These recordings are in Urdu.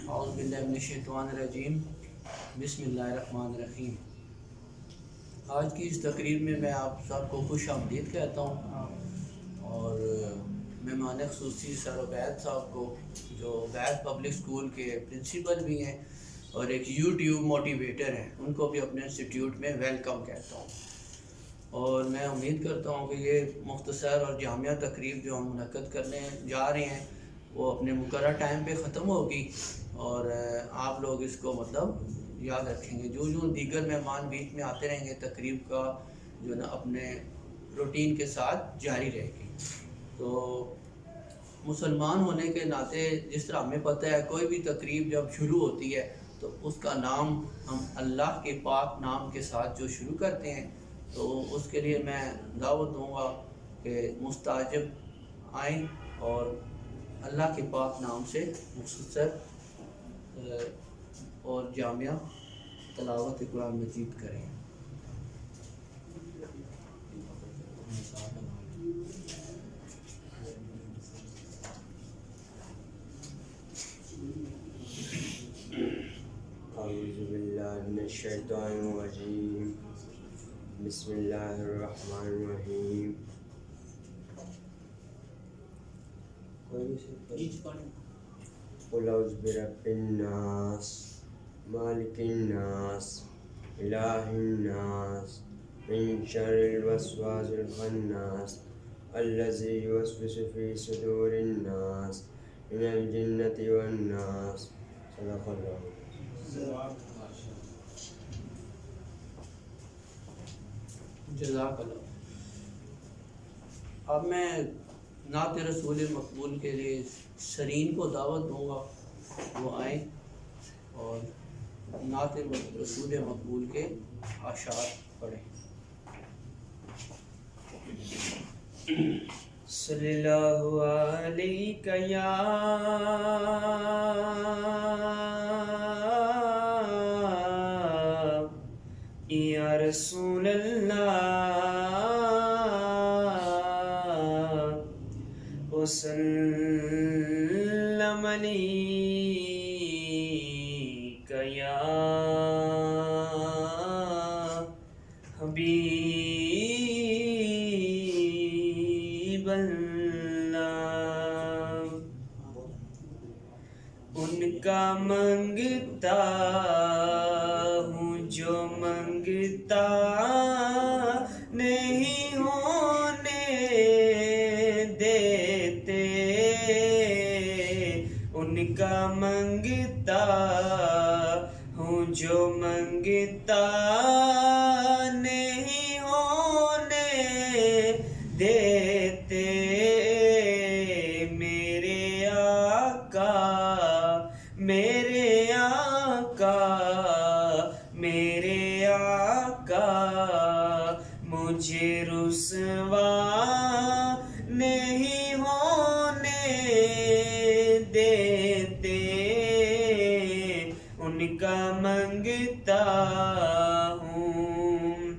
اعوذ باللہ من الشیطان الرجیم، بسم اللہ الرحمن الرحیم۔ آج کی اس تقریب میں آپ سب کو خوش آمدید کہتا ہوں، اور مہمان خصوصی سر عبید صاحب کو، جو عبید پبلک اسکول کے پرنسپل بھی ہیں اور ایک یوٹیوب موٹیویٹر ہیں، ان کو بھی اپنے انسٹیٹیوٹ میں ویلکم کہتا ہوں۔ اور میں امید کرتا ہوں کہ یہ مختصر اور جامعہ تقریب جو ہم منعقد کرنے جا رہے ہیں وہ اپنے مقررہ ٹائم پہ ختم ہوگی، اور آپ لوگ اس کو یاد رکھیں گے۔ جو دیگر مہمان بیچ میں آتے رہیں گے، تقریب کا جو نا اپنے روٹین کے ساتھ جاری رہے گی۔ تو مسلمان ہونے کے ناطے جس طرح ہمیں پتہ ہے کوئی بھی تقریب جب شروع ہوتی ہے تو اس کا نام ہم اللہ کے پاک نام کے ساتھ جو شروع کرتے ہیں، تو اس کے لیے میں دعوت دوں گا کہ مستعجب آئیں اور اللہ کے پاک نام سے مختصر اور جامعہ تلاوت قرآن مجید کریں۔ اعوذ باللہ من الشیطان الرجیم، بسم اللہ الرحمن الرحیم۔ قل اعوذ برب الناس، مالک الناس، الہ الناس، من شر الوسواس الخناس، الذی یوسوس فی صدور الناس، من الجنۃ والناس۔ صدق اللہ۔ جزاک اللہ۔ اب میں نعت رسول مقبول کے لیے سرین کو دعوت دوں گا، وہ آئیں اور نعت رسول مقبول کے اشعار پڑھیں۔ صلی اللہ علیہ یا رسول اللہ، وسلم علیک یا حبیب اللہ۔ ان کا منگتا ہوں جو منگتا نہیں ہونے دیتے، ان کا منگتا ہوں جو منگتا نہیں ہونے دیتے، میرے آقا میرے آقا میرے آقا مجھے رسوا نہیں ہونے دیتے، ان کا منگتا ہوں،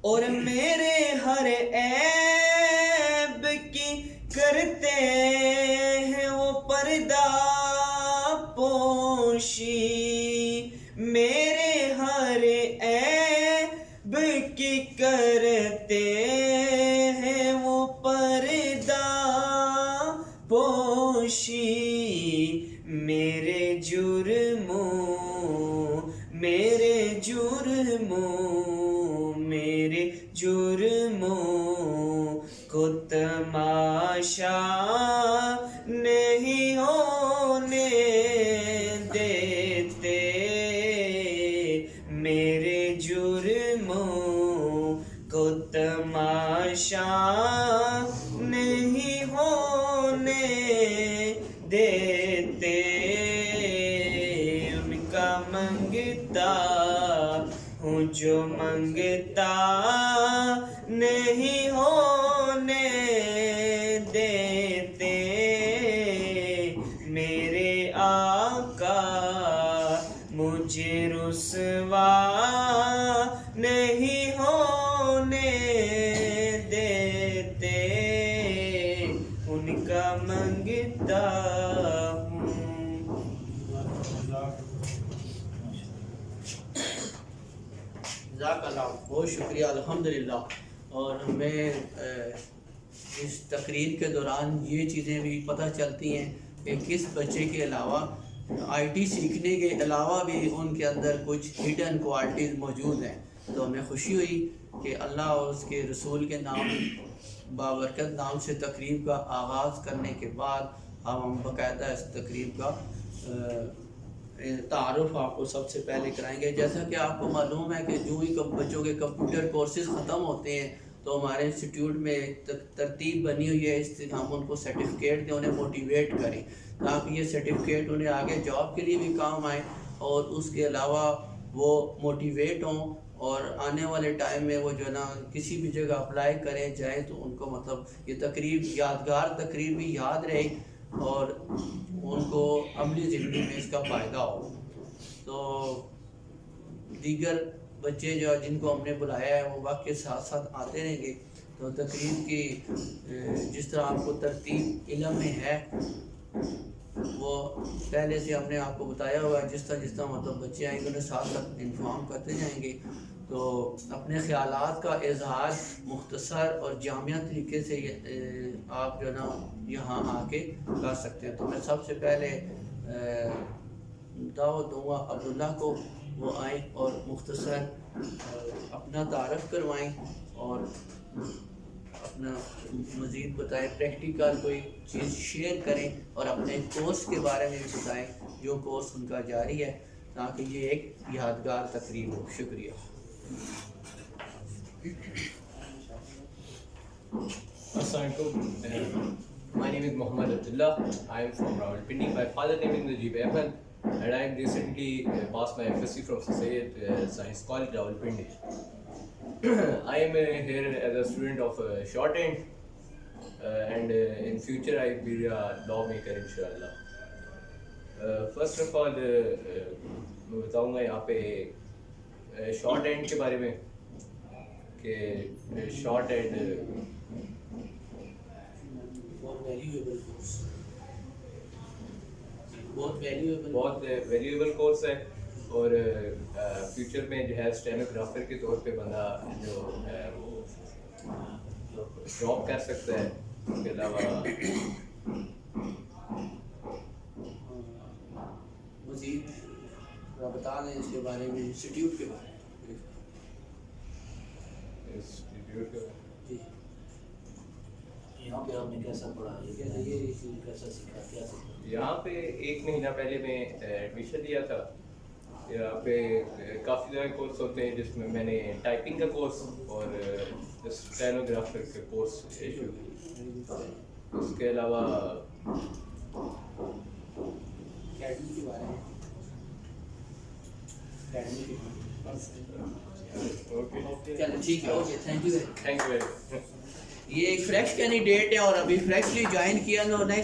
اور میرے ہر عیب کی کرتے ہیں وہ پردہ پوشی، میرے ہر عیب کی کرتے ہیں وہ پردہ پوشی، میرے جرموں کو تماشا نہیں ہونے دیتے، میرے جرموں کو تماشا نہیں ہونے دیتے، ان کا منگتا ہوں جو منگتا نہیں ہونے دیتے، میرے آقا مجھے رسوا نہیں ہونے دیتے، ان کا منگتا ہوں۔ بہت شکریہ الحمدللہ. اور ہمیں اس تقریر کے دوران یہ چیزیں بھی پتہ چلتی ہیں کہ کس بچے کے علاوہ آئی ٹی سیکھنے کے علاوہ بھی ان کے اندر کچھ ہڈن کوالٹیز موجود ہیں. تو ہمیں خوشی ہوئی کہ اللہ اور اس کے رسول کے نام بابرکت نام سے تقریب کا آغاز کرنے کے بعد ہم باقاعدہ اس تقریب کا تعارف آپ کو سب سے پہلے کرائیں گے. جیسا کہ آپ کو معلوم ہے کہ جو ہی بچوں کے کمپیوٹر کورسز ختم ہوتے ہیں تو ہمارے انسٹیٹیوٹ میں ایک ترتیب بنی ہوئی ہے اس سے ہم ان کو سرٹیفکیٹ دیں, انہیں موٹیویٹ کریں تاکہ یہ سرٹیفکیٹ انہیں آگے جاب کے لیے بھی کام آئے اور اس کے علاوہ وہ موٹیویٹ ہوں اور آنے والے ٹائم میں وہ جو ہے نا کسی بھی جگہ اپلائی کریں جائیں تو ان کو مطلب یہ تقریب یادگار تقریب بھی یاد رہے اور ان کو عملی زندگی میں اس کا فائدہ ہو. تو دیگر بچے جو جن کو ہم نے بلایا ہے وہ وقت کے ساتھ ساتھ آتے رہیں گے. تو تقریب کی جس طرح آپ کو ترتیب علم میں ہے وہ پہلے سے ہم نے آپ کو بتایا ہوا ہے. جس طرح مطلب بچے آئیں گے انہیں ساتھ ساتھ انفارم کرتے جائیں گے. تو اپنے خیالات کا اظہار مختصر اور جامع طریقے سے آپ جو ہے نا یہاں آ کے کر سکتے ہیں. تو میں سب سے پہلے دعوت دوں گا عبداللہ کو, وہ آئیں اور مختصر اپنا تعارف کروائیں اور اپنا مزید بتائیں, پریکٹیکل کوئی چیز شیئر کریں اور اپنے کورس کے بارے میں بھی بتائیں جو کورس ان کا جاری ہے تاکہ یہ ایک یادگار تقریب ہو. شکریہ. Assalamualaikum. My name is Muhammad Abdullah. I am from Rawalpindi. My father name is Najib Ahmed, and I have recently passed my FSc from Sayyid Science College, Rawalpindi. I am here as a student of shorthand, and in future I will be a lawmaker, inshallah. First of all, میں بتاؤں گا یہاں پہ شارٹ ہینڈ کے بارے میں کہ شارٹ ہینڈ بہت ویلیویبل کورس ہے اور فیوچر میں جو ہے اسٹینوگرافر کے طور پہ بندہ جو ہے وہ جاب کر سکتا ہے. اس کے علاوہ مزید بتا لیں اس کے بارے میں, انسٹیٹیوٹ کے بارے میں. انسٹیٹیوٹ کا جی یہاں پہ آپ نے کیسا پڑھا, یہ کیسا سیکھا, کیا سیکھا؟ یہاں پہ 1 مہینہ پہلے میں ایڈمیشن لیا تھا. یہاں پہ کافی زیادہ کورس ہوتے ہیں جس میں میں نے ٹائپنگ کا کورس اور اسٹینوگرافر کا کورس ایشو کیا. اس کے علاوہ اکیڈمی کے بارے میں چلو ٹھیک ہے, okay, thank you. Thank you. یہ ایک فریش کینڈیڈیٹ ہے اور ابھی فریشلی جوائن کیا انہوں نے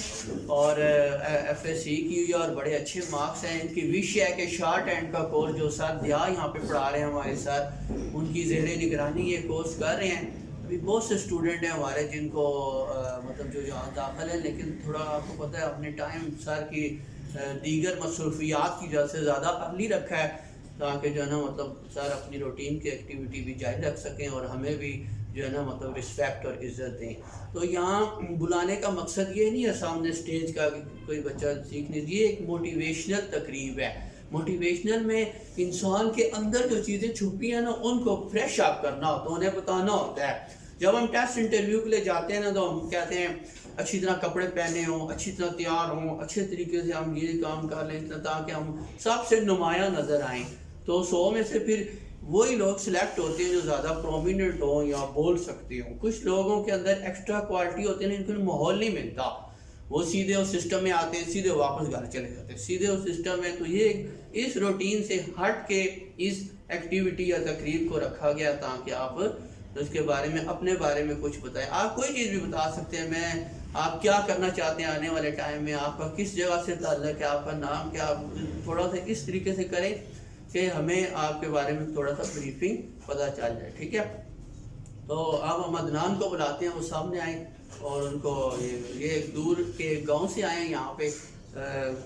اور ایف ایس سی کی ہوئی اور بڑے اچھے مارکس ہیں. ان کی وش ہے کہ شارٹ ہینڈ کا کورس جو سر دیا یہاں پہ پڑھا رہے ہیں ہمارے سر, ان کی زیر نگرانی یہ کورس کر رہے ہیں. ابھی بہت سے اسٹوڈنٹ ہیں ہمارے جن کو مطلب جو یہاں داخل ہیں, لیکن تھوڑا آپ کو پتہ ہے اپنے ٹائم سر کی دیگر مصروفیات کی وجہ سے زیادہ ارلی رکھا ہے تاکہ جو ہے نا مطلب سر اپنی روٹین کی ایکٹیویٹی بھی جاری رکھ سکیں اور ہمیں بھی جو ہے نا مطلب رسپیکٹ اور عزت دیں. تو یہاں بلانے کا مقصد یہ نہیں ہے سامنے اسٹیج کا کہ کوئی بچہ سیکھنے, یہ ایک موٹیویشنل تقریب ہے. موٹیویشنل میں انسان کے اندر جو چیزیں چھپی ہیں نا ان کو فریش اپ کرنا ہوتا ہے, انہیں بتانا ہوتا ہے. جب ہم ٹیسٹ انٹرویو کے لیے جاتے ہیں نا تو ہم کہتے ہیں اچھی طرح کپڑے پہنے ہوں, اچھی طرح تیار ہوں, اچھے طریقے سے ہم یہ کام کر لیں تاکہ ہم سب سے نمایاں نظر آئیں. تو 100 میں سے پھر وہی لوگ سلیکٹ ہوتے ہیں جو زیادہ پرومیننٹ ہوں یا بول سکتے ہوں. کچھ لوگوں کے اندر ایکسٹرا کوالٹی ہوتی ہے, ان کو ماحول نہیں ملتا, وہ سیدھے اس سسٹم میں آتے ہیں, سیدھے واپس گھر چلے جاتے ہیں, سیدھے اس سسٹم میں. تو یہ اس روٹین سے ہٹ کے اس ایکٹیویٹی یا تقریب کو رکھا گیا تاکہ آپ اس کے بارے میں اپنے بارے میں کچھ بتائیں. آپ کوئی چیز بھی بتا سکتے ہیں, میں آپ کیا کرنا چاہتے ہیں آنے والے ٹائم میں, آپ کا کس جگہ سے تعلق ہے, آپ کا نام کیا, آپ تھوڑا سا اس طریقے سے کریں کہ ہمیں آپ کے بارے میں تھوڑا سا بریفنگ پتہ چل جائے. ٹھیک ہے, تو آپ ہم عدنان کو بلاتے ہیں, وہ سامنے آئیں اور ان کو یہ دور کے گاؤں سے آئے ہیں یہاں پہ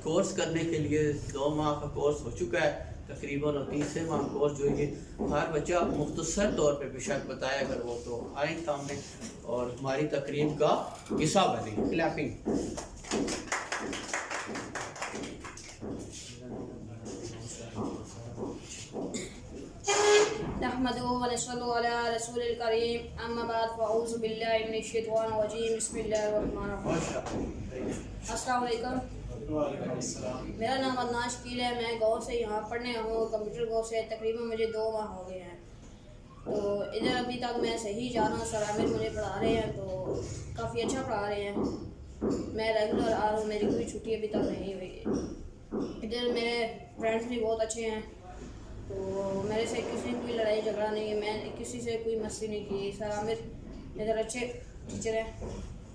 کورس کرنے کے لیے. 2 ماہ کا کورس ہو چکا ہے تقریباً 30واں کورس جو یہ ہر بچہ مختصر طور پہ بے شک بتائے اگر وہ تو آئیں سامنے اور ہماری تقریب کا حصہ بنے. کلیپنگ. نحمده ونصلي على رسول الكريم اما بعد فاعوذ بالله من الشیطان الرجیم بسم اللہ الرحمن الرحیم. السلام علیکم. میرا نام عدنان شکیل ہے. میں گاؤں سے یہاں پڑھنے ہوں کمپیوٹر گاؤں سے. تقریباً مجھے 2 ماہ ہو گئے ہیں. تو ادھر ابھی تک میں صحیح جا رہا ہوں. سر عامر مجھے پڑھا رہے ہیں تو کافی اچھا پڑھا رہے ہیں. میں ریگولر آ رہا ہوں. میری کوئی چھٹی ابھی تک نہیں ہوئی. ادھر میرے فرینڈس بھی بہت اچھے ہیں. تو میرے سے کسی کوئی لڑائی جھگڑا نہیں ہے. میں نے کسی سے کوئی مستی نہیں کی. سر عامر ادھر اچھے ٹیچر ہیں.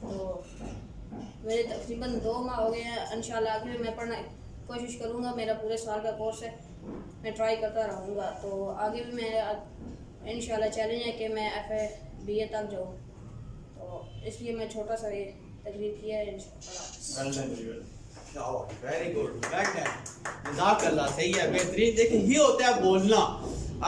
تو میرے تقریباً 2 ماہ ہو گئے ہیں. انشاءاللہ آگے میں پڑھنا کوشش کروں گا. میرا پورے سال کا کورس ہے. میں ٹرائی کرتا رہوں گا. تو آگے بھی میرا انشاءاللہ چیلنج ہے کہ میں FA BA تک جاؤں. تو اس لیے میں چھوٹا سا یہ تجویز کیا ہے انشاءاللہ. Very good. جزاک اللہ. صحیح ہے, بہترین. دیکھیں یہ ہوتا ہے بولنا.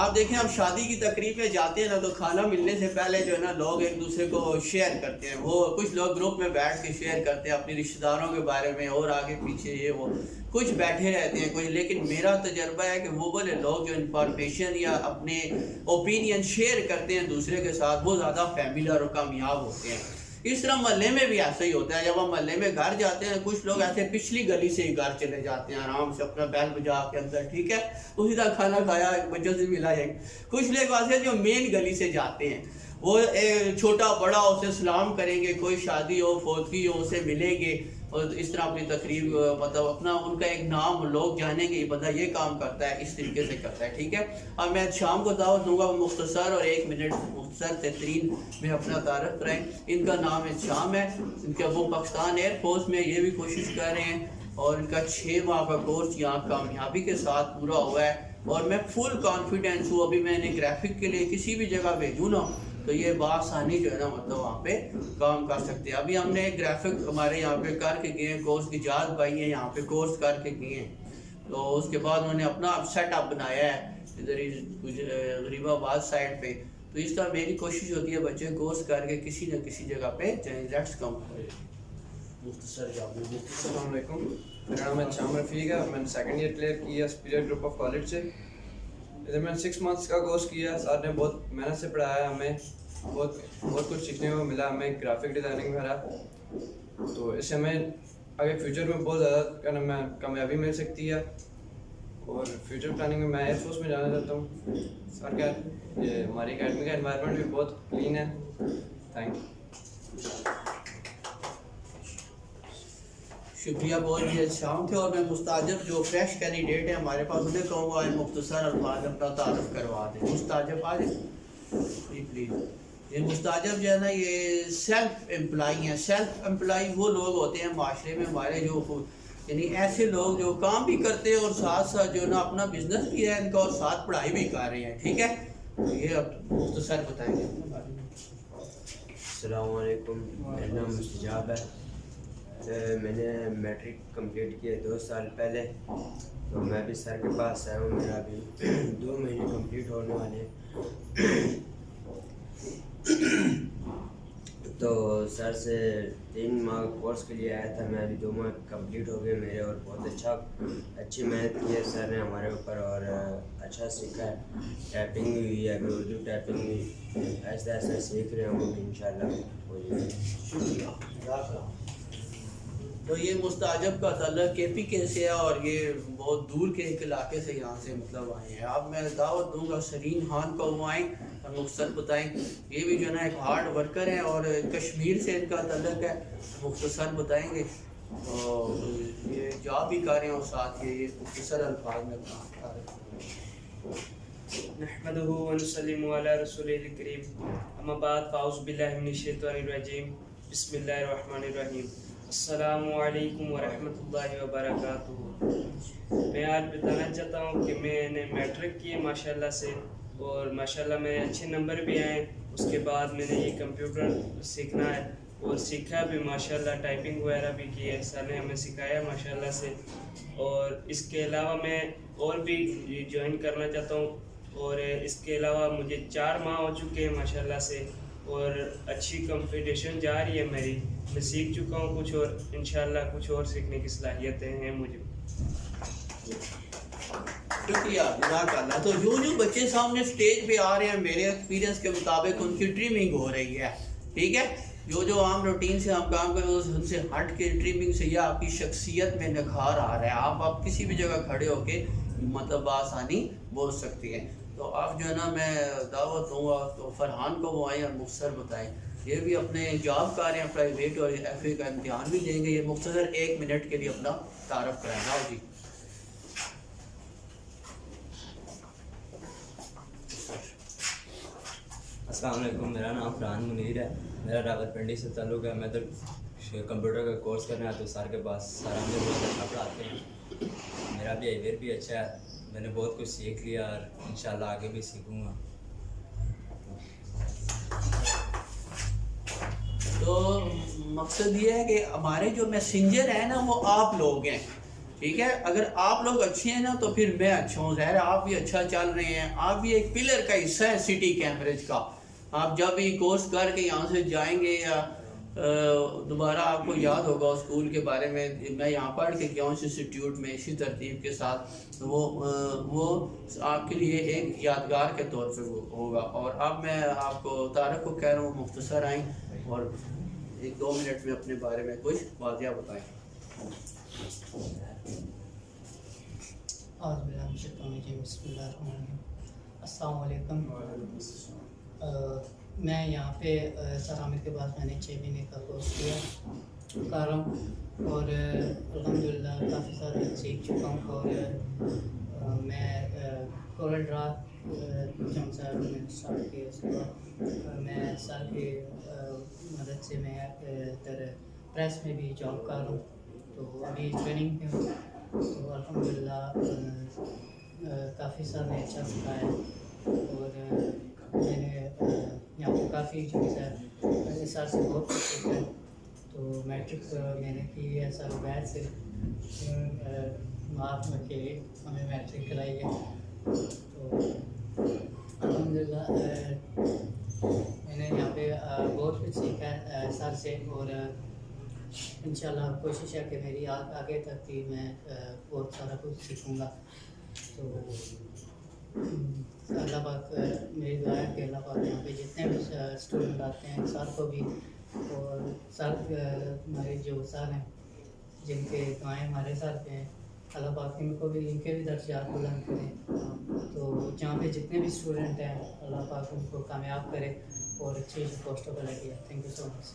آپ دیکھیں اب شادی کی تقریب میں جاتے ہیں نا تو کھانا ملنے سے پہلے جو ہے نا لوگ ایک دوسرے کو شیئر کرتے ہیں. وہ کچھ لوگ گروپ میں بیٹھ کے شیئر کرتے ہیں اپنے رشتہ داروں کے بارے میں اور آگے پیچھے یہ وہ کچھ بیٹھے رہتے ہیں کچھ. لیکن میرا تجربہ ہے کہ وہ بولے لوگ جو انفارمیشن یا اپنے اوپینین شیئر کرتے ہیں دوسرے کے ساتھ وہ زیادہ فیملیئر اور کامیاب ہوتے ہیں. اس طرح محلے میں بھی ایسا ہی ہوتا ہے. جب ہم محلے میں گھر جاتے ہیں کچھ لوگ ایسے پچھلی گلی سے ہی گھر چلے جاتے ہیں آرام سے اپنا بیل بجا کے اندر, ٹھیک ہے, اسی طرح کھانا کھایا بچوں سے ملا ہے. کچھ لوگ ایسے جو مین گلی سے جاتے ہیں وہ چھوٹا بڑا اسے سلام کریں گے, کوئی شادی ہو فوتگی ہو اسے ملیں گے اور اس طرح اپنی تقریب مطلب اپنا ان کا ایک نام لوگ جانیں گے یہ بندہ یہ کام کرتا ہے, اس طریقے سے کرتا ہے. ٹھیک ہے. اب میں شام کو دعوت دوں گا مختصر اور 1 منٹ مختصر ترین میں اپنا تعارف کرائیں. ان کا نام شام ہے. ان کے ابو پاکستان ایئر فورس میں یہ بھی کوشش کر رہے ہیں اور ان کا 6 ماہ کا کورس یہاں کامیابی کے ساتھ پورا ہوا ہے اور میں فل کانفیڈینس ہوں. ابھی میں نے گرافک کے لیے کسی بھی جگہ بھیجوں نا تو یہ بآسانی جو ہے نا مطلب وہاں پہ کام کر سکتے ہیں. ابھی ہم نے گرافک ہمارے یہاں پہ کر کے گئے ہیں, کورس کی جات بھائی ہیں یہاں پہ کورس کر کے گئے ہیں. تو اس کے بعد انہوں نے اپنا سیٹ اپ بنایا ہے ادھر غریب آباد سائڈ پہ. تو اس طرح میری کوشش ہوتی ہے بچے کورس کر کے کسی نہ کسی جگہ پہ جائیں. لیٹس کم مختصر جاب. السلام علیکم. میرا نام شام رفیق ہے. میں نے 2nd ایئر کلیئر کیا سپیریئر گروپ آف کالج سے. ادھر میں نے 6 منتھس کا کورس کیا. سر نے بہت محنت سے پڑھایا. ہمیں بہت کچھ سیکھنے کو ملا. ہمیں گرافک ڈیزائننگ وغیرہ. تو اس سے ہمیں آگے فیوچر میں بہت زیادہ کامیابی مل سکتی ہے. اور فیوچر پلاننگ میں ایئر فورس میں جانا چاہتا ہوں. سر کا یہ ہماری اکیڈمی کا انوائرمنٹ بھی بہت کلین ہے. Thank you. شکریہ بہت ہی شام تھے. اور میں مستاجب جو فریش کینڈیڈیٹ ہے ہمارے پاس انہیں کہوں گا مختصر الفاظ اپنا تعارف کروا دیں. مستاجب آ جائیں پلیز. یہ مستاجب جو ہے نا یہ سیلف امپلائی ہیں. سیلف امپلائی وہ لوگ ہوتے ہیں معاشرے میں ہمارے جو یعنی ایسے لوگ جو کام بھی کرتے ہیں اور ساتھ ساتھ جو نا اپنا بزنس بھی ہے ان کا اور ساتھ پڑھائی بھی کر رہے ہیں. ٹھیک ہے. یہ اب مختصر بتائیں گے. السلام علیکم. میرا نام مستجاب ہے. میں نے میٹرک کمپلیٹ کیا 2 سال پہلے. تو میں بھی سر کے پاس آیا ہوں. میرا ابھی 2 مہینے کمپلیٹ ہونے والے ہیں. تو سر سے 3 ماہ کورس کے لیے آیا تھا. میں ابھی 2 ماہ کمپلیٹ ہو گئے میرے اور بہت اچھی محنت کی ہے سر نے ہمارے اوپر اور اچھا سیکھا ہے. ٹائپنگ بھی ہوئی ہے. ابھی اردو ٹائپنگ بھی ایسا ایسا سیکھ رہے ہوں. انشاءاللہ ہو جائے. شکریہ. تو یہ مستاجب کا تعلق KPK سے ہے اور یہ بہت دور کے ایک علاقے سے یہاں سے مطلب آئے ہیں. اب میں دعوت دوں گا سرین خان کو وہ آئیں اور مختصر بتائیں. یہ بھی جو ہے نا ایک ہارڈ ورکر ہیں اور کشمیر سے ان کا تعلق ہے. مختصر بتائیں گے اور یہ جاب بھی کر رہے ہیں اور ساتھ یہ مختصر الفاظ میں نحمده ونسلم علی رسوله الکریم. اما بعد فاعوذ باللہ من الشیطان الرجیم. بسم اللہ الرحمن الرحیم. السلام علیکم ورحمۃ اللہ وبرکاتہ. میں آج بتانا چاہتا ہوں کہ میں نے میٹرک کی ہے ماشاءاللہ سے اور ماشاءاللہ میں اچھے نمبر بھی آئے. اس کے بعد میں نے یہ کمپیوٹر سیکھنا ہے اور سیکھا بھی ماشاءاللہ, ٹائپنگ وغیرہ بھی کی ہے, سر نے ہمیں سکھایا ماشاءاللہ سے. اور اس کے علاوہ میں اور بھی جوائن کرنا چاہتا ہوں, اور اس کے علاوہ مجھے 4 ماہ ہو چکے ہیں ماشاءاللہ سے, اور اچھی کمپٹیشن جا رہی ہے میری, میں سیکھ چکا ہوں کچھ, اور انشاءاللہ کچھ اور سیکھنے کی صلاحیتیں ہیں مجھے. شکریہ, جزاک اللہ. تو جو بچے سامنے اسٹیج پہ آ رہے ہیں, میرے ایکسپیرینس کے مطابق ان کی ٹریمنگ ہو رہی ہے, ٹھیک ہے. جو عام روٹین سے ہم کام کریں ان سے ہٹ کے ٹریمنگ سے یہ آپ کی شخصیت میں نکھار آ رہا ہے. آپ کسی بھی جگہ کھڑے ہو کے مطلب آسانی بول سکتی ہیں. تو آپ جو ہے نا, میں دعوت دوں گا تو فرحان کو وہ آئیں اور مختصر بتائیں. یہ بھی اپنے جاب کر رہے ہیں, پرائیویٹ اور ایف اے کا امتحان بھی دیں گے. یہ مختصر 1 منٹ کے لیے اپنا تعارف کرائیں گا. جی السلام علیکم, میرا نام فرحان منیر ہے, میرا راولپنڈی سے تعلق ہے. میں تو کمپیوٹر کا کورس کرنا ہے, تو سر کے پاس سر ہمیں بہت اچھا پڑھاتے ہیں. میرا بیہیویئر بھی اچھا ہے, میں نے بہت کچھ سیکھ لیا اور انشاءاللہ آگے بھی سیکھوں گا. تو مقصد یہ ہے کہ ہمارے جو میسنجر ہیں نا وہ آپ لوگ ہیں, ٹھیک ہے. اگر آپ لوگ اچھے ہیں نا تو پھر میں اچھا ہوں. ظاہر ہے آپ بھی اچھا چل رہے ہیں, آپ بھی ایک پلر کا حصہ ہیں سٹی کیمبرج کا. آپ جب بھی کورس کر کے یہاں سے جائیں گے یا دوبارہ آپ کو یاد ہوگا اسکول کے بارے میں, میں یہاں پڑھ کے گیا ہوں انسٹیٹیوٹ میں اسی ترتیب کے ساتھ, وہ آپ کے لیے ایک یادگار کے طور پہ ہوگا. اور اب میں آپ کو طارق کو کہہ رہا ہوں مختصر آئیں اور 1-2 منٹ میں اپنے بارے میں کچھ واضح بتائیں. بسم اللہ الرحمن الرحیم. السلام علیکم. میں یہاں پہ سر عامر کے بعد میں نے 6 مہینے کا کورس کیا کر رہا ہوں, اور الحمدللہ کافی سارا سیکھ چکا ہوں. اور میں کورل ڈرا جم سر میں اسٹارٹ کیا, اس کے بعد میں سر کی مدد سے میں ادھر پریس میں بھی جاب کر رہا ہوں. تو ابھی ٹریننگ میں ہوں, تو الحمدللہ کافی سر نے اچھا سکھایا. اور میں نے یہاں پہ کافی جو ہے سر سے بہت کچھ سیکھا ہے. تو میٹرک میں نے کی ہے سر عبید سے, مارچ میں کے ہمیں میٹرک کرائی ہے. تو الحمدللہ میں نے یہاں پہ بہت کچھ سیکھا ہے سر سے, اور انشاءاللہ کوشش ہے کہ میری آگے تک بھی میں بہت سارا کچھ سیکھوں گا. تو اللہ پاک میری دعا ہے کہ اللہ پاک یہاں پہ جتنے بھی اسٹوڈنٹ آتے ہیں سر کو بھی, اور سر ہمارے جو سر ہیں جن کے دعائیں ہمارے سر پہ ہیں, اللہ پاک ان کو بھی ان کے بھی درجات بلند کریں. تو جہاں پہ جتنے بھی اسٹوڈنٹ ہیں اللہ پاک ان کو کامیاب کرے اور اچھی پوسٹوں پہ لگے. تھینک یو سو مچ.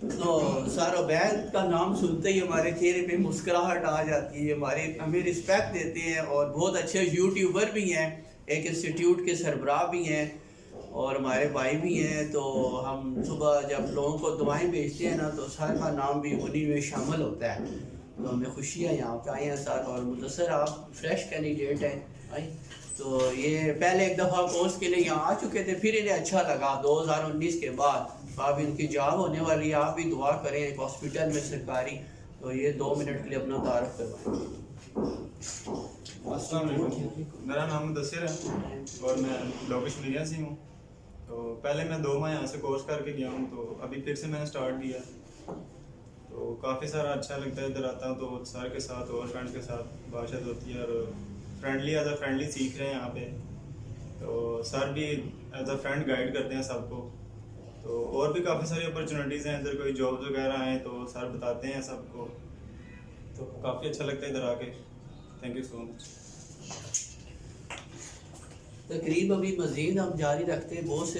تو سر عبید کا نام سنتے ہی ہمارے چہرے پہ مسکراہٹ آ جاتی ہے. ہمیں رسپیکٹ دیتے ہیں, اور بہت اچھے یوٹیوبر بھی ہیں, ایک انسٹیٹیوٹ کے سربراہ بھی ہیں, اور ہمارے بھائی بھی ہیں. تو ہم صبح جب لوگوں کو دعائیں بھیجتے ہیں نا تو سر کا نام بھی انہی میں شامل ہوتا ہے. تو ہمیں خوشی ہے یہاں پہ آئے ہیں سر, اور متصر آپ فریش کینڈیڈیٹ ہیں. تو یہ پہلے ایک دفعہ کورس کے لیے یہاں آ چکے تھے, پھر انہیں اچھا لگا 2019 کے بعد. اب ان کی جاب ہونے والی ہے, آپ بھی دعا کریں ایک ہاسپٹل میں سرکاری. تو یہ 2 منٹ کے لیے اپنا تعارف کروائیں. السلام علیکم, میرا نام مدثر ہے اور میں لوکیشن ایریا سے ہوں. تو پہلے میں 2 ماہ یہاں سے کورس کر کے گیا ہوں, تو ابھی پھر سے میں نے اسٹارٹ کیا. تو کافی سارا اچھا لگتا ہے, ادھر آتا ہوں تو سر کے ساتھ اور فرینڈ کے ساتھ بات چیت ہوتی ہے, اور فرینڈلی ایز اے فرینڈلی سیکھ رہے ہیں یہاں پہ. تو سر بھی ایز اے فرینڈ گائیڈ کرتے ہیں سب کو. تو اور بھی کافی ساری اپرچونیٹیز ہیں, ادھر کوئی جابز وغیرہ ہیں تو سر بتاتے ہیں سب کو. تو کافی اچھا لگتا ہے ادھر آ کے. تھینک یو سو مچ. تقریب ابھی مزید ہم جاری رکھتے ہیں. بہت سے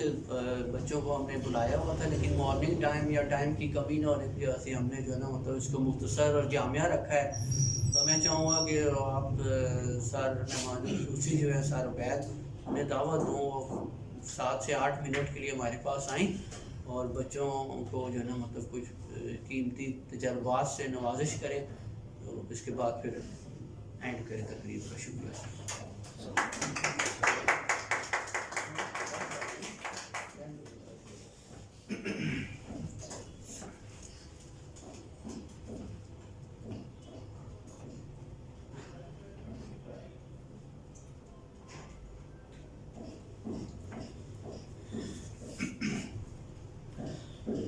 بچوں کو ہم نے بلایا ہوا تھا, لیکن مارننگ ٹائم یا ٹائم کی کمی نہ ہونے کی وجہ سے ہم نے جو ہے نا مطلب اس کو مختصر اور جامعہ رکھا ہے. تو میں چاہوں گا کہ آپ سر مہمان خصوصی جو ہے سر عبید, میں دعوت دوں 7 سے 8 منٹ کے لیے ہمارے پاس آئیں, اور بچوں کو جو ہے نا مطلب کچھ قیمتی تجربات سے نوازش کریں. تو اس کے بعد پھر اینڈ کریں تقریب کا. شکریہ.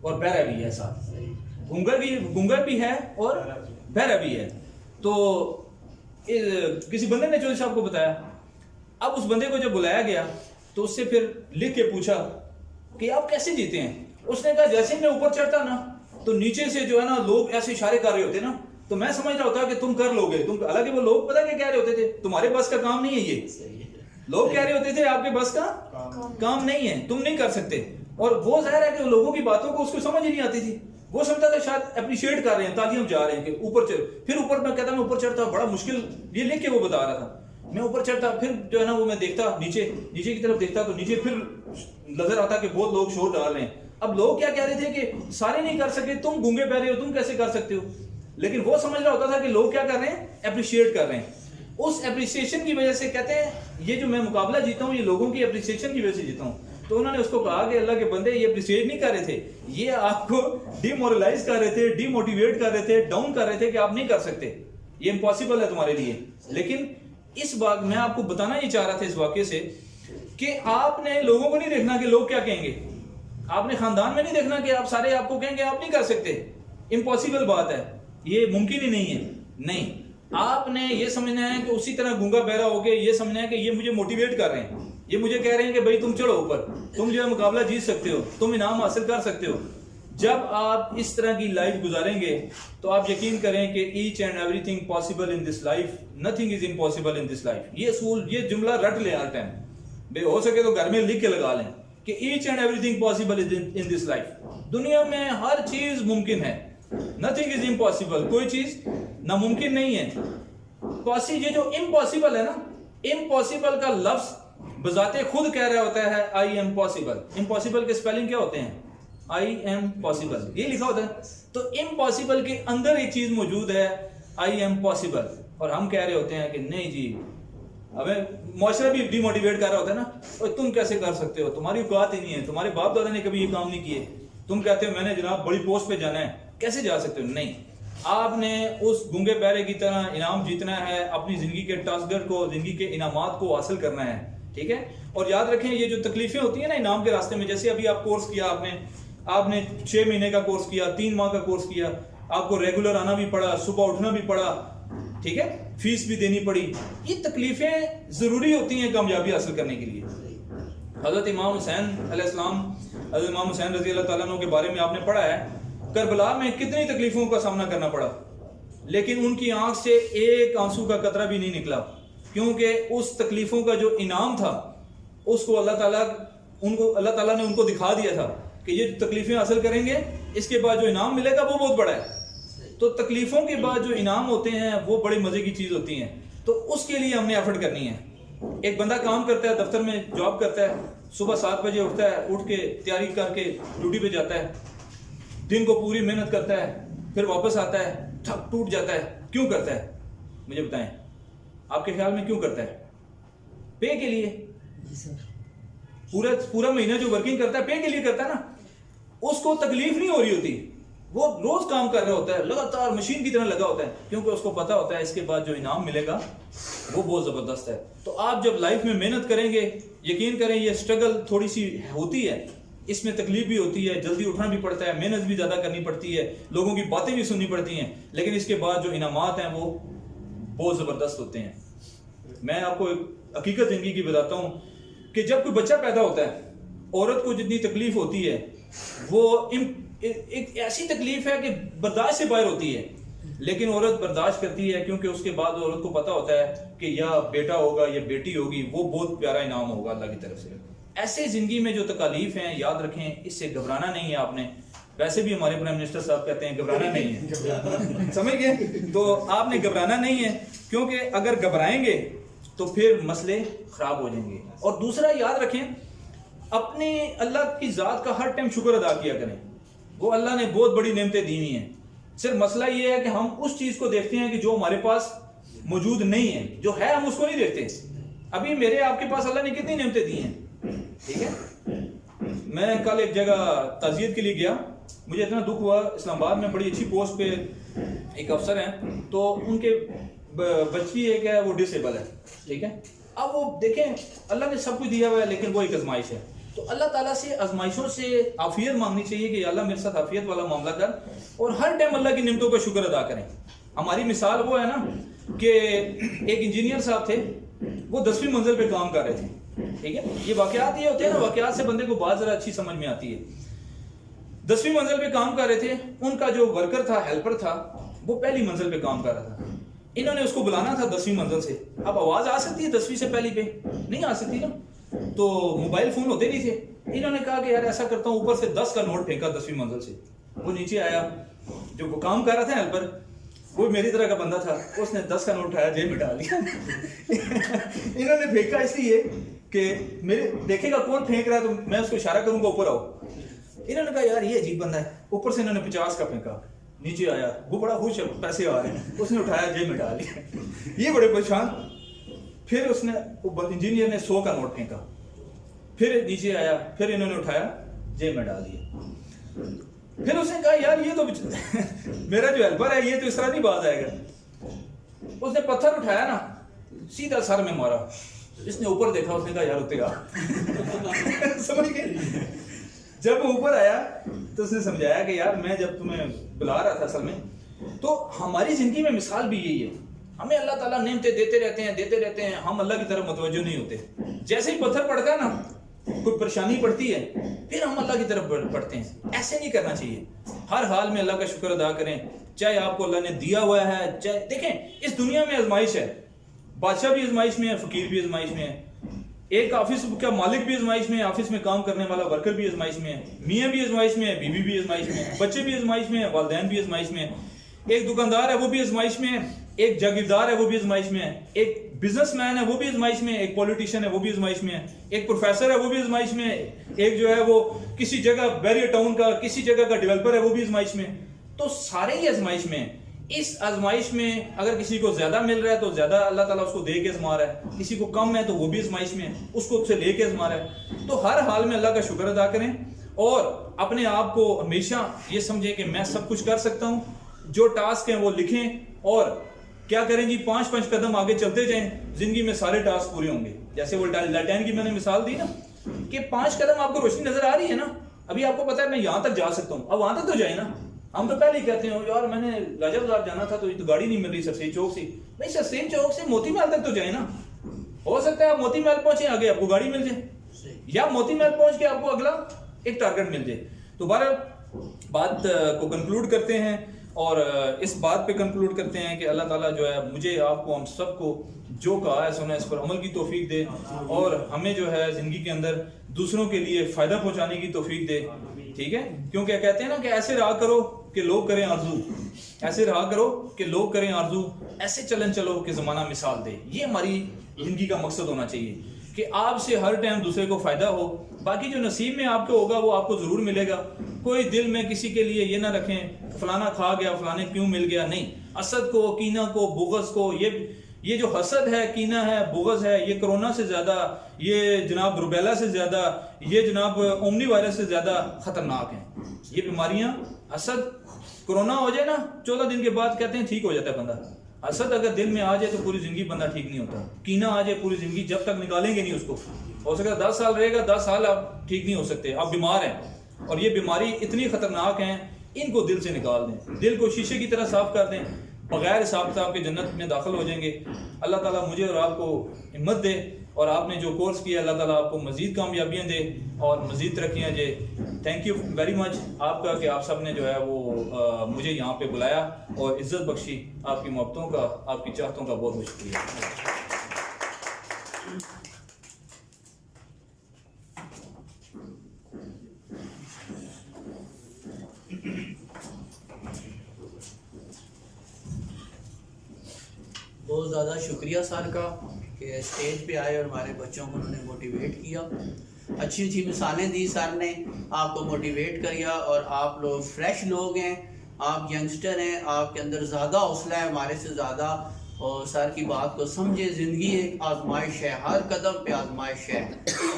اور بہرا بھی ہے ساتھ، گونگا بھی ہے اور بہرا بھی ہے. تو کسی بندے نے چودھری صاحب کو بتایا. اب اس بندے کو جب بلایا گیا تو اس سے پھر لکھ کے پوچھا کہ آپ کیسے جیتے ہیں. اس نے کہا جیسے میں اوپر چڑھتا نا تو نیچے سے جو ہے نا لوگ ایسے اشارے کر رہے ہوتے نا تو میں سمجھ رہا ہوتا کہ تم کر لو گے. حالانکہ وہ لوگ پتہ کیا کہہ رہے ہوتے تھے، تمہارے بس کا کام نہیں ہے یہ. لوگ کہہ رہے ہوتے تھے آپ کے بس کا کام نہیں ہے، تم نہیں کر سکتے. اور وہ ظاہر ہے کہ لوگوں کی باتوں کو اس کو سمجھ ہی نہیں آتی تھی. وہ سمجھتا تھا شاید اپریشیٹ کر رہے ہیں تاکہ ہم جا رہے ہیں کہ اوپر چڑھ. پھر اوپر میں کہتا میں اوپر چڑھتا، بڑا مشکل یہ لکھ کے وہ بتا رہا تھا. میں اوپر چڑھتا، پھر جو ہے نا وہ میں دیکھتا نیچے کی طرف دیکھتا تو نیچے پھر نظر آتا کہ بہت لوگ شور ڈال رہے ہیں. اب لوگ کیا کہہ رہے تھے کہ سارے نہیں کر سکے، تم گونگے بہرے ہو، تم کیسے کر سکتے ہو. لیکن وہ سمجھ رہا ہوتا تھا کہ لوگ کیا کر رہے ہیں، اپریشیٹ کر رہے ہیں. اس اپریسیشن کی وجہ سے کہتے ہیں یہ جو میں مقابلہ جیتا ہوں یہ لوگوں کی اپریسیشن کی وجہ سے جیتا ہوں. تو انہوں نے اس کو کہا کہ اللہ کے بندے یہ اپریشیٹ نہیں کر رہے تھے، یہ آپ کو ڈی مورلائز کر رہے تھے، ڈی موٹیویٹ کر رہے تھے، ڈاؤن کر رہے تھے کہ آپ نہیں کر سکتے، یہ امپاسبل ہے تمہارے لیے. لیکن اس بات میں آپ کو بتانا یہ چاہ رہا تھا اس واقعے سے کہ آپ نے لوگوں کو نہیں دیکھنا کہ لوگ کیا کہیں گے. آپ نے خاندان میں نہیں دیکھنا کہ آپ سارے آپ کو کہیں گے آپ نہیں کر سکتے، امپاسبل بات ہے، یہ ممکن ہی نہیں ہے. نہیں، آپ نے یہ سمجھنا ہے کہ اسی طرح گونگا بہرا ہو کے یہ سمجھنا ہے کہ یہ مجھے موٹیویٹ کر رہے ہیں، یہ مجھے کہہ رہے ہیں کہ بھائی تم چڑھو اوپر، تم جو ہے مقابلہ جیت سکتے ہو، تم انعام حاصل کر سکتے ہو. جب آپ اس طرح کی لائف گزاریں گے تو آپ یقین کریں کہ each and every thing possible in this life, nothing is impossible in this life. یہ اصول، یہ جملہ رٹ لیں ہر ٹائم، بے ہو سکے تو گھر میں لکھ کے لگا لیں کہ each and every thing possible in this life. دنیا میں ہر چیز ممکن ہے، نتھنگ از امپاسبل، کوئی چیز ناممکن نہیں ہے. یہ جو امپاسبل ہے نا، امپاسبل کا لفظ بذات خود کہہ رہا ہوتا ہے آئی ایم پاسبل. امپاسبل کے سپیلنگ کیا ہوتے ہیں؟ آئی ایم پاسبل، یہ لکھا ہوتا ہے. تو امپاسبل کے اندر ایک چیز موجود ہے آئی ایم پاسبل، اور ہم کہہ رہے ہوتے ہیں کہ نہیں جی، ہمیں معاشرہ بھی ڈی موٹیویٹ کر رہا ہوتا ہے نا، اور تم کیسے کر سکتے ہو، تمہاری اوقات ہی نہیں ہے، تمہارے باپ دادا نے کبھی یہ کام نہیں کیے، تم کہتے ہو میں نے جناب بڑی پوسٹ پہ جانا ہے، کیسے جا سکتے ہو. نہیں، آپ نے اس گونگے بہرے کی طرح انعام جیتنا ہے، اپنی زندگی کے ٹاسک کو، زندگی کے انعامات کو حاصل کرنا ہے. ٹھیک ہے. اور یاد رکھیں یہ جو تکلیفیں ہوتی ہیں نا انعام کے راستے میں، جیسے ابھی آپ کورس کیا، آپ نے 6 مہینے کا کورس کیا، 3 ماہ کا کورس کیا، آپ کو ریگولر آنا بھی پڑا، صبح اٹھنا بھی پڑا، ٹھیک ہے، فیس بھی دینی پڑی. یہ تکلیفیں ضروری ہوتی ہیں کامیابی حاصل کرنے کے لیے. حضرت امام حسین علیہ السلام، حضرت امام حسین رضی اللہ تعالیٰ عنہ کے بارے میں آپ نے پڑھا ہے کربلا میں کتنی تکلیفوں کا سامنا کرنا پڑا، لیکن ان کی آنکھ سے ایک آنسو کا قطرہ بھی نہیں نکلا، کیونکہ اس تکلیفوں کا جو انعام تھا اس کو اللہ تعالیٰ نے ان کو دکھا دیا تھا کہ یہ تکلیفیں حاصل کریں گے، اس کے بعد جو انعام ملے گا وہ بہت بڑا ہے. تو تکلیفوں کے بعد جو انعام ہوتے ہیں وہ بڑے مزے کی چیز ہوتی ہیں. تو اس کے لیے ہم نے ایفرٹ کرنی ہے. ایک بندہ کام کرتا ہے، دفتر میں جاب کرتا ہے، صبح 7 بجے اٹھتا ہے، اٹھ کے تیاری کر کے ڈیوٹی پہ جاتا ہے، دن کو پوری محنت کرتا ہے، پھر واپس آتا ہے، تھک ٹوٹ جاتا ہے. کیوں کرتا ہے؟ مجھے بتائیں، آپ کے خیال میں کیوں کرتا ہے؟ پے کے لیے. پورا مہینہ جو ورکنگ کرتا ہے پے کے لیے کرتا ہے نا. اس کو تکلیف نہیں ہو رہی ہوتی، وہ روز کام کر رہا ہوتا ہے، لگاتار مشین کی طرح لگا ہوتا ہے، کیونکہ اس کو پتا ہوتا ہے اس کے بعد جو انعام ملے گا وہ بہت زبردست ہے. تو آپ جب لائف میں محنت کریں گے، یقین کریں یہ اسٹرگل تھوڑی سی ہوتی ہے، اس میں تکلیف بھی ہوتی ہے، جلدی اٹھنا بھی پڑتا ہے، محنت بھی زیادہ کرنی پڑتی ہے، لوگوں کی باتیں بھی سننی پڑتی ہیں، لیکن اس کے بعد جو انعامات ہیں وہ بہت زبردست ہوتے ہیں. میں آپ کو ایک حقیقت زندگی کی بتاتا ہوں کہ جب کوئی بچہ پیدا ہوتا ہے، عورت کو جتنی تکلیف ہوتی ہے وہ ایک ایسی تکلیف ہے کہ برداشت سے باہر ہوتی ہے، لیکن عورت برداشت کرتی ہے کیونکہ اس کے بعد عورت کو پتا ہوتا ہے کہ یا بیٹا ہوگا یا بیٹی ہوگی، وہ بہت پیارا انعام ہوگا اللہ کی طرف سے. ایسے زندگی میں جو تکالیف ہیں یاد رکھیں اس سے گھبرانا نہیں ہے آپ نے. ویسے بھی ہمارے پرائم منسٹر صاحب کہتے ہیں گھبرانا نہیں ہے، سمجھ گئے؟ تو آپ نے گھبرانا نہیں ہے، کیونکہ اگر گھبرائیں گے تو پھر مسئلے خراب ہو جائیں گے. اور دوسرا یاد رکھیں اپنے اللہ کی ذات کا ہر ٹائم شکر ادا کیا کریں. وہ اللہ نے بہت بڑی نعمتیں دی ہوئی ہیں. صرف مسئلہ یہ ہے کہ ہم اس چیز کو دیکھتے ہیں کہ جو ہمارے پاس موجود نہیں ہے، جو ہے ہم اس کو نہیں دیکھتے. ابھی میرے آپ کے پاس اللہ نے کتنی نعمتیں دی ہیں، ٹھیک ہے. میں کل ایک جگہ تعزیت کے لیے گیا، مجھے اتنا دکھ ہوا. اسلام آباد میں بڑی اچھی پوسٹ پہ ایک افسر ہیں، تو ان کے بچی ایک ہے وہ ڈسیبل ہے، ٹھیک ہے. اب وہ دیکھیں اللہ نے سب کچھ دیا ہوا ہے لیکن وہ ایک آزمائش ہے. تو اللہ تعالیٰ سے آزمائشوں سے عافیت مانگنی چاہیے کہ اللہ میرے ساتھ عافیت والا معاملہ کر، اور ہر ٹائم اللہ کی نعمتوں کا شکر ادا کریں. ہماری مثال وہ ہے نا کہ ایک انجینئر صاحب تھے، وہ 10ویں منزل پہ کام کر رہے تھے. ٹھیک ہے، یہ واقعات یہ ہوتے ہیں نا، واقعات سے بندے کو بات ذرا اچھی سمجھ میں آتی ہے. 10ویں منزل پہ کام کر رہے تھے، ان کا جو ورکر تھا، ہیلپر تھا، وہ پہلی منزل پہ کام کر رہا تھا. انہوں نے اس کو بلانا تھا 10ویں منزل سے. اب آواز آ سکتی ہے 10ویں سے پہلی پہ؟ نہیں آ سکتی نا، تو موبائل فون ہوتے نہیں تھے. انہوں نے کہا کہ یار ایسا کرتا ہوں، اوپر سے 10 کا نوٹ پھینکا 10ویں منزل سے. وہ نیچے آیا، جو وہ کام کر رہا تھا ہیلپر، وہ میری طرح کا بندہ تھا، اس نے 10 کا نوٹ اٹھایا، جیب میں ڈال دیا. انہوں نے پھینکا اس لیے کہ میرے دیکھے گا کون پھینک رہا ہے تو میں اس کو اشارہ کروں گا اوپر آؤ. انہوں نے کہا یار یہ عجیب بندہ ہے. اوپر سے انہوں نے 50 کا پھینکا، نیچے آیا، وہ بڑا خوش ہے، پیسے آ رہے ہیں، اس نے اٹھایا، جیب میں ڈال دیا. یہ بڑے پریشان. پھر اس نے انجینئر نے 100 کا نوٹ پھینکا، پھر نیچے آیا، پھر انہوں نے اٹھایا، جیب میں ڈال دیا. پھر اس نے کہا یار یہ تو میرا جو ہیلپر ہے یہ تو اس طرح نہیں باز آئے گا. اس نے پتھر اٹھایا نا، سیدھا سر میں مارا. اس نے اوپر دیکھا، اس نے کہا یار اتنے آ. سمجھ گئے؟ جب وہ اوپر آیا تو اس نے سمجھایا کہ یار میں جب تمہیں بلا رہا تھا اصل میں. تو ہماری زندگی میں مثال بھی یہی ہے. ہمیں اللہ تعالیٰ نعمتیں دیتے رہتے ہیں، ہم اللہ کی طرف متوجہ نہیں ہوتے. جیسے ہی پتھر پڑتا ہے نا، کوئی پریشانی پڑتی ہے، پھر ہم اللہ کی طرف پڑھتے ہیں. ایسے نہیں کرنا چاہیے. ہر حال میں اللہ کا شکر ادا کریں، چاہے آپ کو اللہ نے دیا ہوا ہے. چاہے دیکھیں اس دنیا میں آزمائش ہے، بادشاہ بھی آزمائش میں ہے، فقیر بھی آزمائش میں ہے، ایک آفس کا مالک بھی آزمائش میں ہے، آفس میں کام کرنے والا ورکر بھی آزمائش میں ہے، میاں بھی آزمائش میں ہے، بیوی بھی آزمائش میں ہے، بچے بھی آزمائش میں ہیں، والدین بھی آزمائش میں ہیں، ایک دکاندار ہے وہ بھی آزمائش میں ہے، ایک جاگیردار ہے وہ بھی آزمائش میں ہے، ایک بزنس مین ہے وہ بھی آزمائش میں ہے، ایک پولیٹیشین ہے وہ بھی آزمائش میں ہے، ایک پروفیسر ہے وہ بھی آزمائش میں ہے، ایک جو ہے وہ کسی جگہ بیریئر ٹاؤن کا کسی جگہ کا ڈیولپر ہے وہ بھی آزمائش میں ہے. تو سارے ہی آزمائش میں ہیں. اس آزمائش میں اگر کسی کو زیادہ مل رہا ہے تو زیادہ اللہ تعالیٰ اس کو دے کے آزما رہا ہے، کسی کو کم ہے تو وہ بھی آزمائش میں ہے، اس کو سے لے کے آزما رہا ہے. تو ہر حال میں اللہ کا شکر ادا کریں اور اپنے آپ کو ہمیشہ یہ سمجھیں کہ میں سب کچھ کر سکتا ہوں. جو ٹاسک ہیں وہ لکھیں اور کیا کریں جی 5 قدم آگے چلتے جائیں، زندگی میں سارے ٹاسک پورے ہوں گے. جیسے وہ لالٹین کی میں نے مثال دی نا کہ 5 قدم آپ کو روشنی نظر آ رہی ہے نا، ابھی آپ کو پتا ہے میں یہاں تک جا سکتا ہوں، اب وہاں تک تو جائیں نا. ہم تو پہلے ہی کہتے ہیں یار میں نے راجہ بازار جانا تھا تو گاڑی نہیں مل رہی سرسین چوک سے. نہیں سرسین چوک سے موتی محل تک تو جائیں نا. ہو سکتا ہے آپ موتی محل پہنچے، آگے آپ کو گاڑی مل جائے، یا موتی محل پہنچ کے آپ کو اگلا ایک ٹارگٹ مل جائے. تو بہرحال بات کو کنکلوڈ کرتے ہیں اور اس بات پہ کنکلوڈ کرتے ہیں کہ اللہ تعالیٰ جو ہے مجھے آپ کو ہم سب کو جو کہا ہے سنا اس پر عمل کی توفیق دے اور ہمیں جو ہے زندگی کے اندر دوسروں کے لیے فائدہ پہنچانے کی توفیق دے. ٹھیک ہے، کیونکہ کہتے ہیں نا کہ ایسے رہا کرو کہ لوگ کریں آرزو، ایسے رہا کرو کہ لوگ کریں آرزو، ایسے چلن چلو کہ زمانہ مثال دے. یہ ہماری زندگی کا مقصد ہونا چاہیے کہ آپ سے ہر ٹائم دوسرے کو فائدہ ہو. باقی جو نصیب میں آپ کو ہوگا وہ آپ کو ضرور ملے گا. کوئی دل میں کسی کے لیے یہ نہ رکھیں فلانا کھا گیا فلانے کیوں مل گیا. نہیں، حسد کو، کینہ کو، بغض کو، یہ جو حسد ہے، کینہ ہے، بغض ہے، یہ کرونا سے زیادہ، یہ جناب روبیلا سے زیادہ، یہ جناب اومنی وائرس سے زیادہ خطرناک ہیں. یہ بیماریاں، حسد، کرونا ہو جائے نا 14 دن کے بعد کہتے ہیں ٹھیک ہو جاتا ہے بندہ. حسد اگر دل میں آ جائے تو پوری زندگی بندہ ٹھیک نہیں ہوتا. کینہ آ جائے پوری زندگی، جب تک نکالیں گے نہیں اس کو، ہو سکتا ہے 10 سال رہے گا، 10 سال آپ ٹھیک نہیں ہو سکتے، آپ بیمار ہیں. اور یہ بیماری اتنی خطرناک ہیں، ان کو دل سے نکال دیں، دل کو شیشے کی طرح صاف کر دیں، بغیر حساب کتاب کے جنت میں داخل ہو جائیں گے. اللہ تعالیٰ مجھے اور آپ کو ہمت دے اور آپ نے جو کورس کیا اللہ تعالیٰ آپ کو مزید کامیابیاں دے اور مزید ترقیاں دے. تھینک یو ویری مچ آپ کا کہ آپ سب نے جو ہے وہ مجھے یہاں پہ بلایا اور عزت بخشی. آپ کی محبتوں کا، آپ کی چاہتوں کا بہت بہت شکریہ. بہت زیادہ شکریہ سر کا کہ اسٹیج پہ آئے اور ہمارے بچوں کو انہوں نے موٹیویٹ کیا. اچھی اچھی مثالیں دی سر نے، آپ کو موٹیویٹ کیا اور آپ لوگ فریش لوگ ہیں، آپ ینگسٹر ہیں، آپ کے اندر زیادہ حوصلہ ہے ہمارے سے زیادہ. اور سر کی بات کو سمجھے، زندگی ایک آزمائش ہے، ہر قدم پہ آزمائش ہے.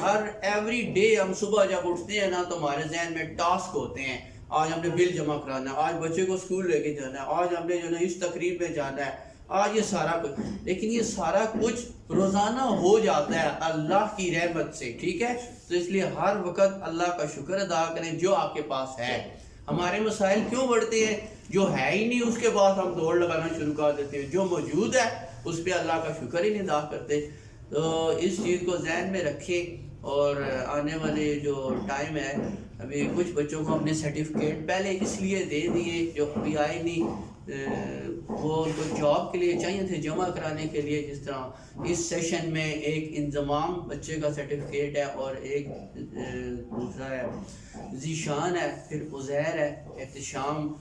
ہر ایوری ڈے ہم صبح جب اٹھتے ہیں نا تو ہمارے ذہن میں ٹاسک ہوتے ہیں. آج ہم نے بل جمع کرانا ہے، آج بچے کو اسکول لے کے جانا ہے، آج ہم نے جو ہے اس تقریب میں جانا ہے، آج یہ سارا کچھ، لیکن یہ سارا کچھ روزانہ ہو جاتا ہے اللہ کی رحمت سے، ٹھیک ہے؟ تو اس لیے ہر وقت اللہ کا شکر ادا کریں جو آپ کے پاس ہے. ہمارے مسائل کیوں بڑھتے ہیں؟ جو ہے ہی نہیں اس کے بعد ہم دوڑ لگانا شروع کر دیتے ہیں، جو موجود ہے اس پہ اللہ کا شکر ہی نہیں ادا کرتے. تو اس چیز کو ذہن میں رکھیں. اور آنے والے جو ٹائم ہے، ابھی کچھ بچوں کو ہم نے سرٹیفکیٹ پہلے اس لیے دے دیے جو ابھی آئے نہیں، وہ ان کو جاب کے لیے چاہیے تھے جمع کرانے کے لیے. جس طرح اس سیشن میں ایک انضمام بچے کا سرٹیفکیٹ ہے اور ایک دوسرا ہے ذیشان ہے، پھر عزیر ہے، احتشام،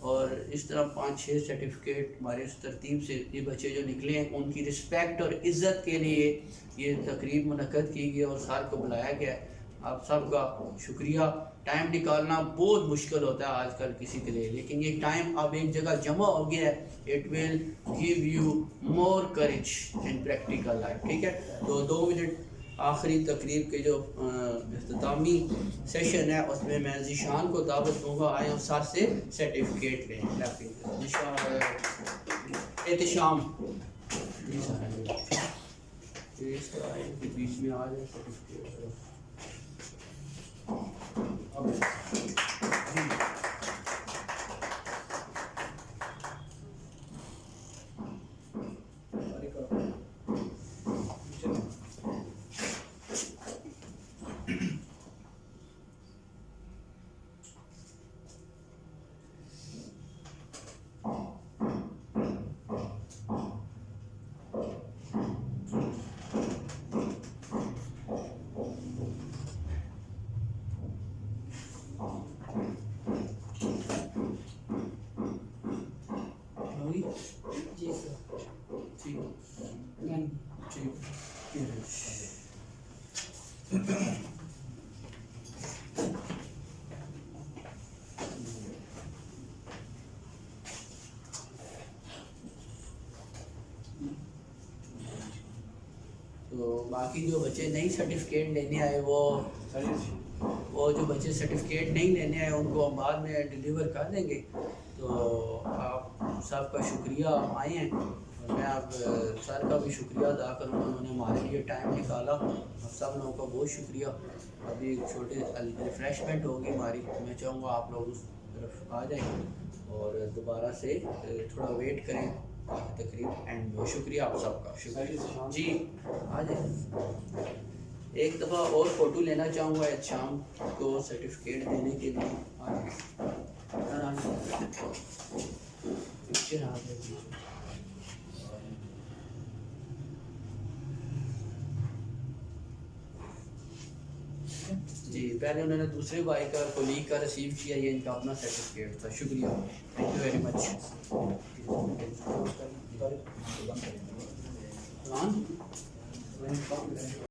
اور اس طرح 5-6 سرٹیفکیٹ ہمارے اس ترتیب سے یہ بچے جو نکلے ہیں ان کی رسپیکٹ اور عزت کے لیے یہ تقریب منعقد کی گئی اور سر کو بلایا گیا. آپ سب کا شکریہ. ٹائم نکالنا بہت مشکل ہوتا ہے آج کل کسی کے لیے، لیکن یہ ٹائم اب ایک جگہ جمع ہو گیا ہے. It will give you more courage in practical life. ٹھیک ہے؟ تو 2 منٹ آخری تقریب کے جو اختتامی سیشن ہے اس میں میں ذیشان کو دعوت دوں گا، آئیں اور سر سے سرٹیفکیٹ لیں. احتشام بیچ میں آ جائے سرٹیفکیٹ. جی سر. تو باقی جو بچے نہیں سرٹیفکیٹ لینے آئے وہ جو بچے سرٹیفکیٹ نہیں لینے آئے ان کو ہم بعد میں ڈیلیور کر دیں گے. تو آپ سب کا شکریہ آئے ہیں، اور میں آپ سر کا بھی شکریہ ادا کروں گا، انہوں نے ہمارے لیے ٹائم نکالا. اور سب لوگوں کا بہت شکریہ. ابھی ایک چھوٹی ریفریشمنٹ ہوگی ہماری، میں چاہوں گا آپ لوگ اس طرف آ جائیں اور دوبارہ سے تھوڑا ویٹ کریں تقریب اینڈ میں. شکریہ آپ سب کا. شکریہ جی. آ جائیں. ایک دفعہ اور فوٹو لینا چاہوں گا شام کو سرٹیفکیٹ دینے کے لیے. آ جائیں. جی پہلے انہوں نے دوسرے بھائی کا کولیگ کا ریسیو کیا، یہ ان کا اپنا سرٹیفکیٹ تھا. شکریہ. Thank you very much.